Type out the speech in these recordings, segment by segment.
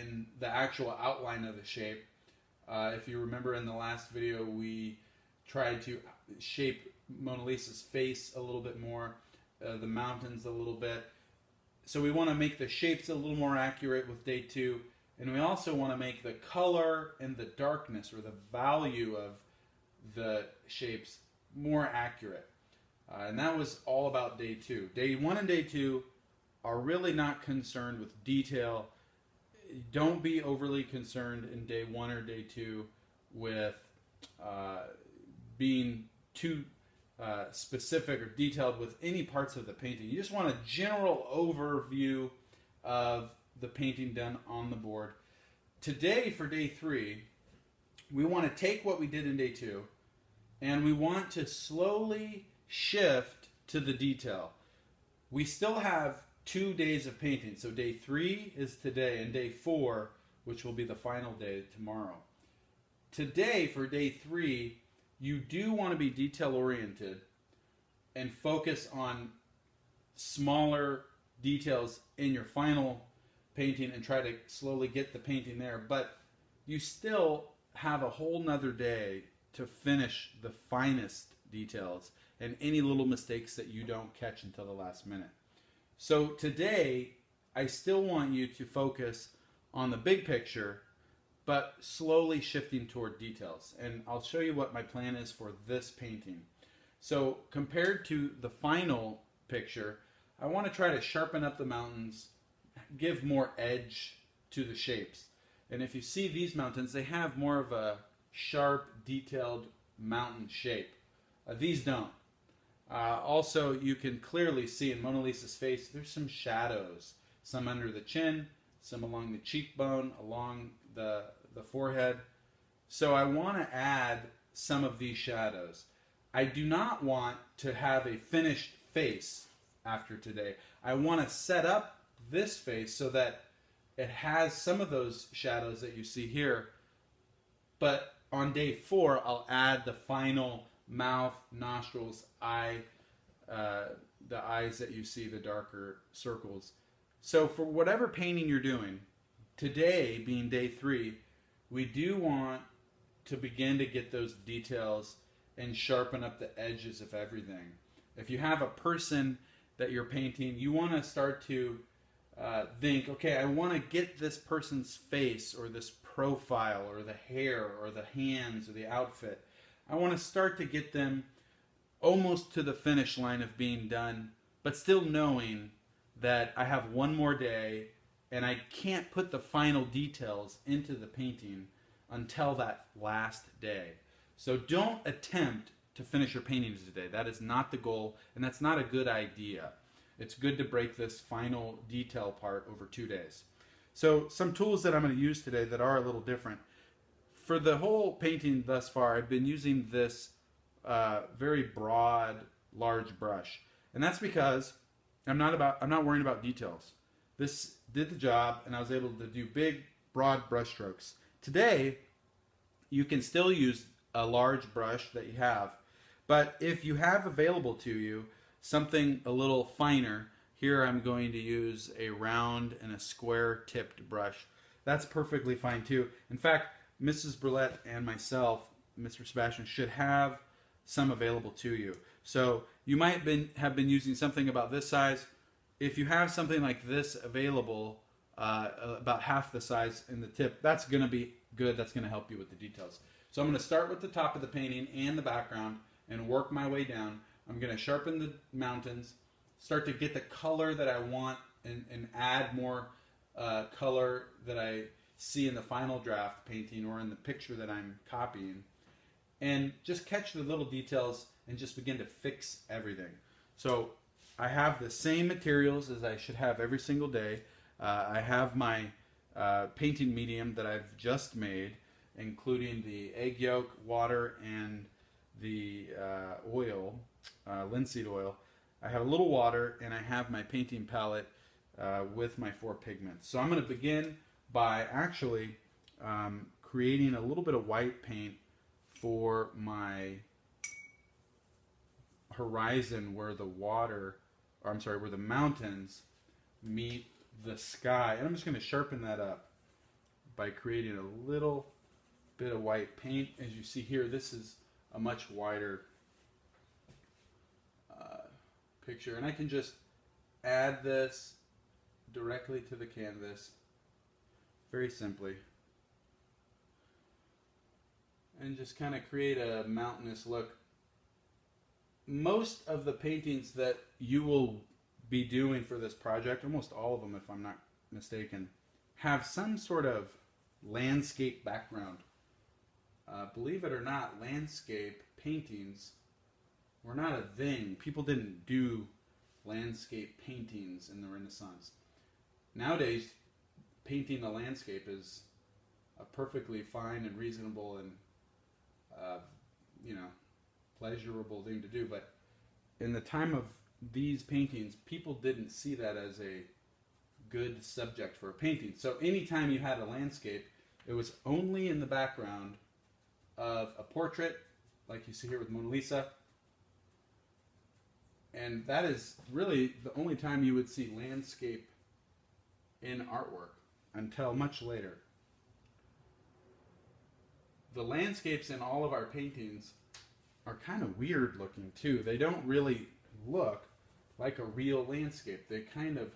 in the actual outline of the shape. If you remember in the last video, we tried to shape Mona Lisa's face a little bit more, the mountains a little bit. So we want to make the shapes a little more accurate with day 2, and we also want to make the color and the darkness, or the value of the shapes, more accurate. And that was all about day 2. Day 1 and day 2 are really not concerned with detail. Don't be overly concerned in day 1 or day 2 with being too specific or detailed with any parts of the painting. You just want a general overview of the painting done on the board. Today, for day 3, we want to take what we did in day 2 and we want to slowly shift to the detail. We still have 2 days of painting. So day 3 is today, and day 4, which will be the final day, tomorrow. Today, for day 3, you do want to be detail oriented and focus on smaller details in your final painting and try to slowly get the painting there. But you still have a whole nother day to finish the finest details and any little mistakes that you don't catch until the last minute. So today, I still want you to focus on the big picture, but slowly shifting toward details. And I'll show you what my plan is for this painting. So compared to the final picture, I want to try to sharpen up the mountains, give more edge to the shapes. And if you see these mountains, they have more of a sharp, detailed mountain shape. These don't. Also, you can clearly see in Mona Lisa's face, there's some shadows. Some under the chin, some along the cheekbone, along the forehead. So I want to add some of these shadows. I do not want to have a finished face after today. I want to set up this face so that it has some of those shadows that you see here. But on day 4, I'll add the final mouth, nostrils, eye, the eyes that you see, the darker circles. So for whatever painting you're doing, today being day 3, we do want to begin to get those details and sharpen up the edges of everything. If you have a person that you're painting, you want to start to think, okay, I want to get this person's face or this profile or the hair or the hands or the outfit. I want to start to get them almost to the finish line of being done, but still knowing that I have one more day and I can't put the final details into the painting until that last day. So don't attempt to finish your paintings today. That is not the goal, and that's not a good idea. It's good to break this final detail part over 2 days. So some tools that I'm going to use today that are a little different. For the whole painting thus far, I've been using this very broad, large brush. And that's because I'm not worrying about details. This did the job, and I was able to do big, broad brush strokes. Today, you can still use a large brush that you have, but if you have available to you something a little finer, here I'm going to use a round and a square tipped brush. That's perfectly fine too. In fact, Mrs. Burlett and myself, Mr. Sebastian, should have some available to you. So you might have been using something about this size. If you have something like this available, about half the size in the tip, that's going to be good. That's going to help you with the details. So I'm going to start with the top of the painting and the background and work my way down. I'm going to sharpen the mountains, start to get the color that I want, and add more color that I see in the final draft painting or in the picture that I'm copying. And just catch the little details and just begin to fix everything. So I have the same materials as I should have every single day. I have my painting medium that I've just made, including the egg yolk, water, and the oil, linseed oil. I have a little water, and I have my painting palette with my 4 pigments. So I'm going to begin by actually creating a little bit of white paint for my horizon where the water, or where the mountains meet the sky. And I'm just going to sharpen that up. by creating a little bit of white paint. As you see here, this is a much wider picture, and I can just add this directly to the canvas very simply and just kind of create a mountainous look. Most of the paintings that you will be doing for this project, almost all of them if I'm not mistaken, have some sort of landscape background. Believe it or not, landscape paintings were not a thing. People didn't do landscape paintings in the Renaissance. Nowadays, painting a landscape is a perfectly fine and reasonable and pleasurable thing to do. But in the time of these paintings, people didn't see that as a good subject for a painting. So anytime you had a landscape, it was only in the background of a portrait, like you see here with Mona Lisa. And that is really the only time you would see landscape in artwork until much later. The landscapes in all of our paintings are kind of weird looking too. They don't really look like a real landscape. They kind of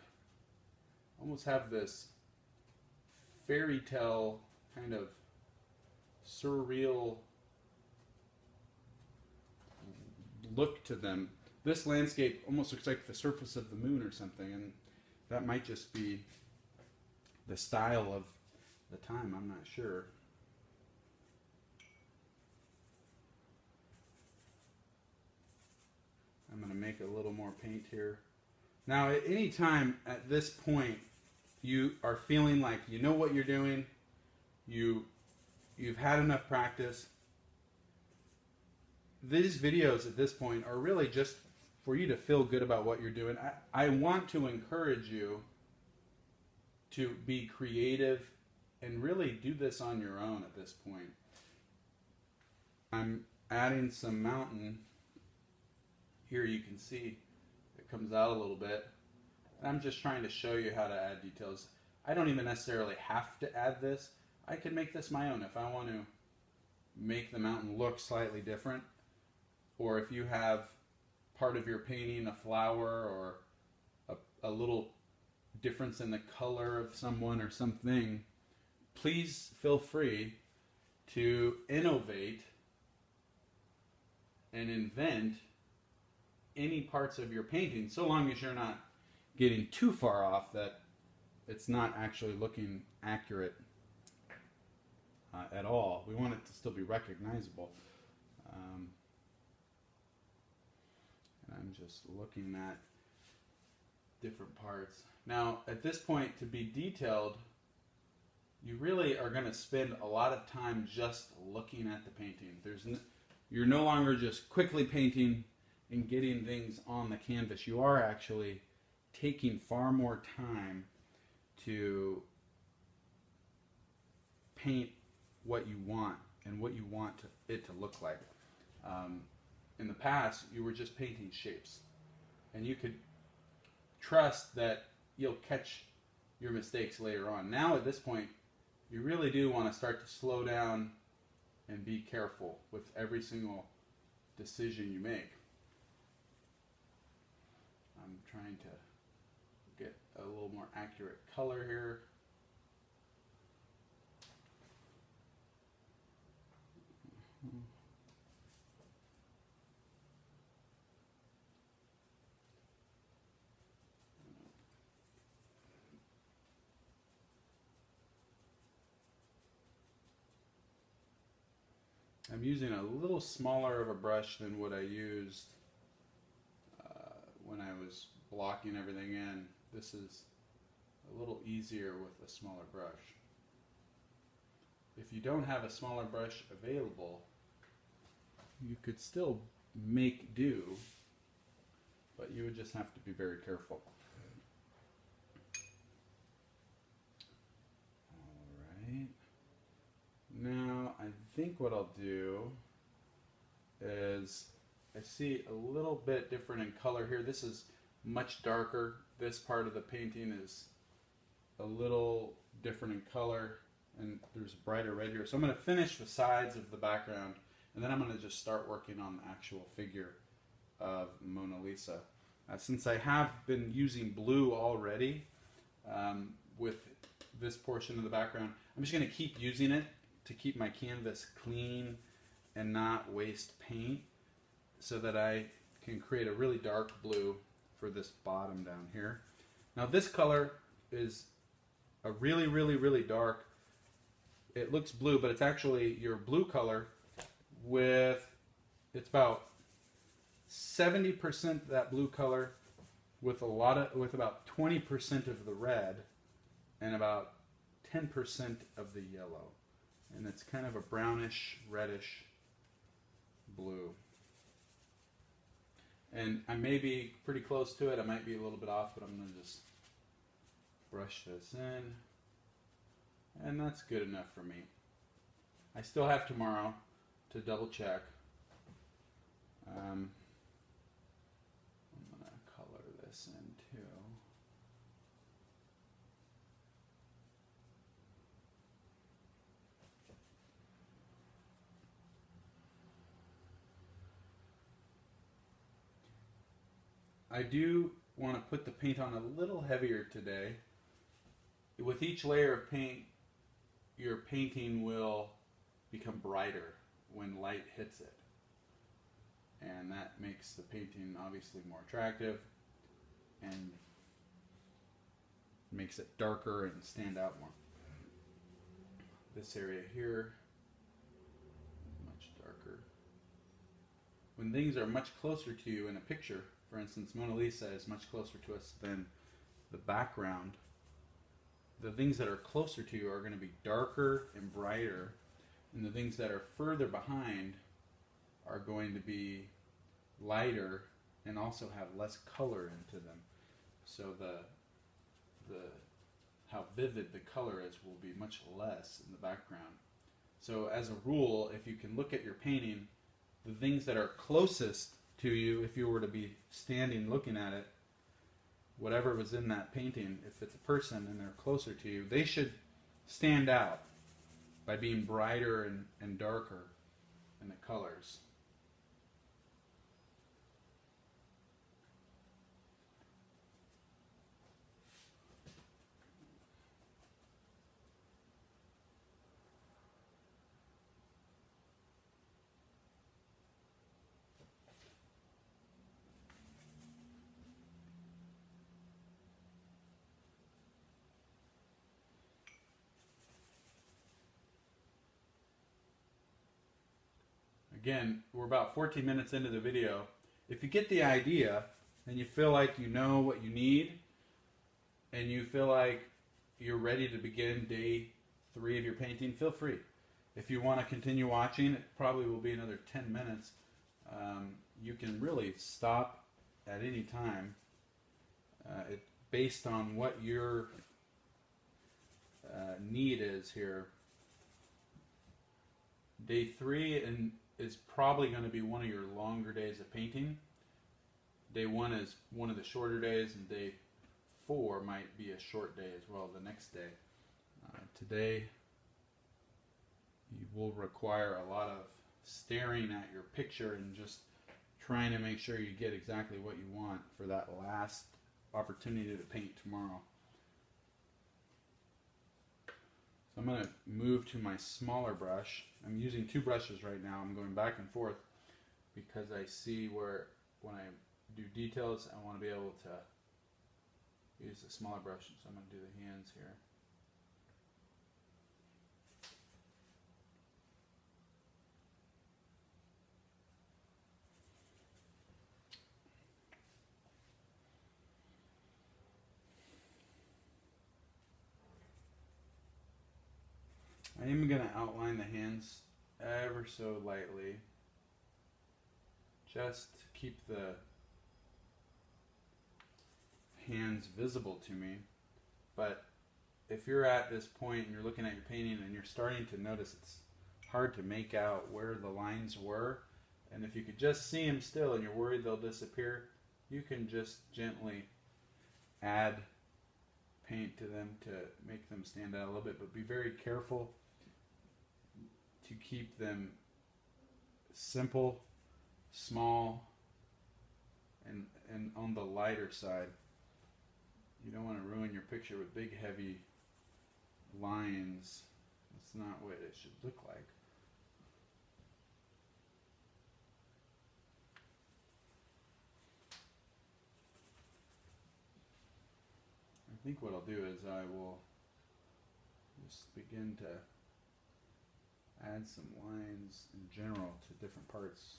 almost have this fairy tale kind of surreal look to them. This landscape almost looks like the surface of the moon or something, and that might just be the style of the time. I'm not sure. I'm going to make a little more paint here. Now, at any time at this point, you are feeling like you know what you're doing, you've had enough practice. These videos at this point are really just for you to feel good about what you're doing. I want to encourage you to be creative and really do this on your own at this point. I'm adding some mountain. Here you can see it comes out a little bit. I'm just trying to show you how to add details. I don't even necessarily have to add this. I can make this my own if I want to make the mountain look slightly different, or if you have part of your painting a flower or a little difference in the color of someone or something, please feel free to innovate and invent any parts of your painting, so long as you're not getting too far off that it's not actually looking accurate at all. We want it to still be recognizable. And I'm just looking at different parts. Now, at this point, to be detailed, you really are going to spend a lot of time just looking at the painting. You're no longer just quickly painting and getting things on the canvas. You are actually taking far more time to paint what you want and what you want it to look like. In the past, you were just painting shapes, and you could trust that you'll catch your mistakes later on. Now, at this point, you really do want to start to slow down and be careful with every single decision you make. I'm trying to get a little more accurate color here. I'm using a little smaller of a brush than what I used when I was blocking everything in. This is a little easier with a smaller brush. If you don't have a smaller brush available, you could still make do, but you would just have to be very careful. Alright. Now, I think what I'll do is, I see a little bit different in color here. This is much darker. This part of the painting is a little different in color. and there's a brighter red here. So I'm going to finish the sides of the background, and then I'm going to just start working on the actual figure of Mona Lisa. Since I have been using blue already with this portion of the background, I'm just going to keep using it to keep my canvas clean and not waste paint, so that I can create a really dark blue for this bottom down here. Now this color is a really, really, really dark, it looks blue, but it's actually your blue color with, it's about 70% that blue color with about 20% of the red and about 10% of the yellow. And it's kind of a brownish, reddish blue. And I may be pretty close to it. I might be a little bit off, but I'm going to just brush this in. And that's good enough for me. I still have tomorrow to double check. I'm going to color this in too. I do want to put the paint on a little heavier today. With each layer of paint, your painting will become brighter when light hits it. And that makes the painting obviously more attractive and makes it darker and stand out more. This area here is much darker. When things are much closer to you in a picture, for instance, Mona Lisa is much closer to us than the background, the things that are closer to you are going to be darker and brighter, and the things that are further behind are going to be lighter and also have less color into them. So how vivid the color is will be much less in the background. So as a rule, if you can look at your painting, the things that are closest to you, if you were to be standing looking at it, whatever was in that painting, if it's a person and they're closer to you, they should stand out by being brighter and darker in the colors. Again, we're about 14 minutes into the video. If you get the idea and you feel like you know what you need and you feel like you're ready to begin day 3 of your painting, feel free. If you want to continue watching, it probably will be another 10 minutes. You can really stop at any time based on what your need is here. Day 3 is probably going to be one of your longer days of painting. Day 1 is one of the shorter days, and day 4 might be a short day as well the next day. Today you will require a lot of staring at your picture and just trying to make sure you get exactly what you want for that last opportunity to paint tomorrow. So I'm going to move to my smaller brush. I'm using 2 brushes right now. I'm going back and forth because I see where when I do details, I want to be able to use the smaller brush. So I'm going to do the hands here. I am going to outline the hands ever so lightly, just to keep the hands visible to me. But if you're at this point and you're looking at your painting and you're starting to notice it's hard to make out where the lines were, and if you could just see them still and you're worried they'll disappear, you can just gently add paint to them to make them stand out a little bit, but be very careful to keep them simple, small, and on the lighter side. You don't want to ruin your picture with big heavy lines. That's not what it should look like. I think what I'll do is I will just begin to add some lines in general to different parts.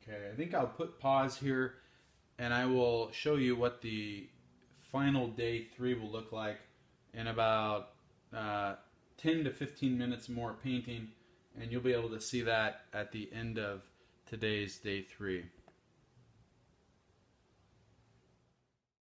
Okay, I think I'll put pause here and I will show you what the final day 3 will look like in about 10 to 15 minutes more painting, and you'll be able to see that at the end of today's day 3.